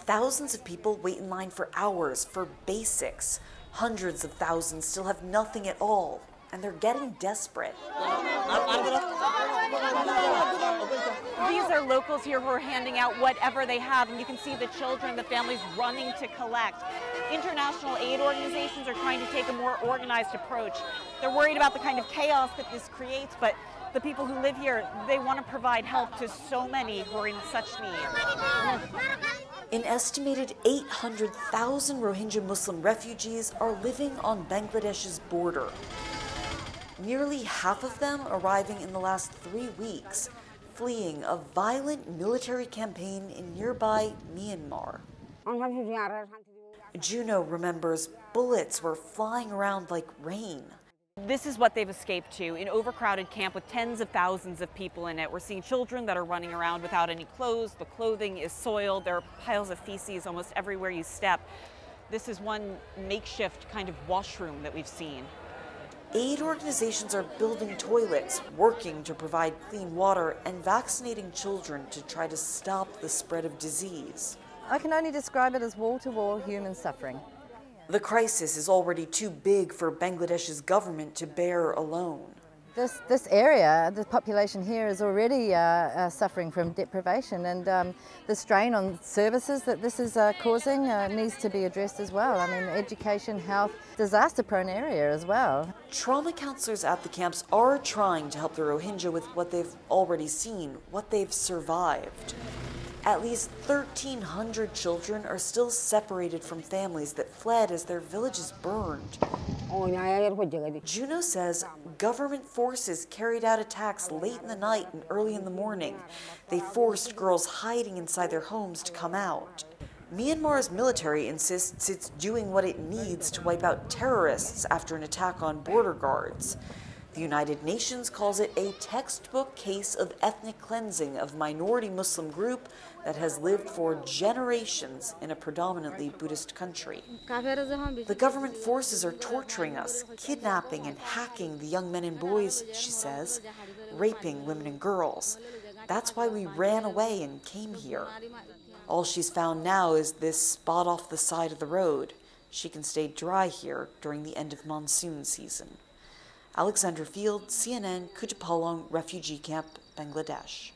Thousands of people wait in line for hours for basics. Hundreds of thousands still have nothing at all, and they're getting desperate. These are locals here who are handing out whatever they have, and you can see the children, the families running to collect. International aid organizations are trying to take a more organized approach. They're worried about the kind of chaos that this creates, but the people who live here, they want to provide help to so many who are in such need. An estimated 800,000 Rohingya Muslim refugees are living on Bangladesh's border. Nearly half of them arriving in the last 3 weeks, fleeing a violent military campaign in nearby Myanmar. Juno remembers bullets were flying around like rain. This is what they've escaped to, an overcrowded camp with tens of thousands of people in it. We're seeing children that are running around without any clothes. The clothing is soiled. There are piles of feces almost everywhere you step. This is one makeshift kind of washroom that we've seen. Aid organizations are building toilets, working to provide clean water, and vaccinating children to try to stop the spread of disease. I can only describe it as wall-to-wall human suffering. The crisis is already too big for Bangladesh's government to bear alone. This area, the population here is already suffering from deprivation, and the strain on services that this is causing needs to be addressed as well. I mean, education, health, disaster-prone area as well. Trauma counselors at the camps are trying to help the Rohingya with what they've already seen, what they've survived. At least 1,300 children are still separated from families that fled as their villages burned. Juno says government forces carried out attacks late in the night and early in the morning. They forced girls hiding inside their homes to come out. Myanmar's military insists it's doing what it needs to wipe out terrorists after an attack on border guards. The United Nations calls it a textbook case of ethnic cleansing of minority Muslim group that has lived for generations in a predominantly Buddhist country. The government forces are torturing us, kidnapping and hacking the young men and boys, she says, raping women and girls. That's why we ran away and came here. All she's found now is this spot off the side of the road. She can stay dry here during the end of monsoon season. Alexandra Field, CNN, Kutupalong Refugee Camp, Bangladesh.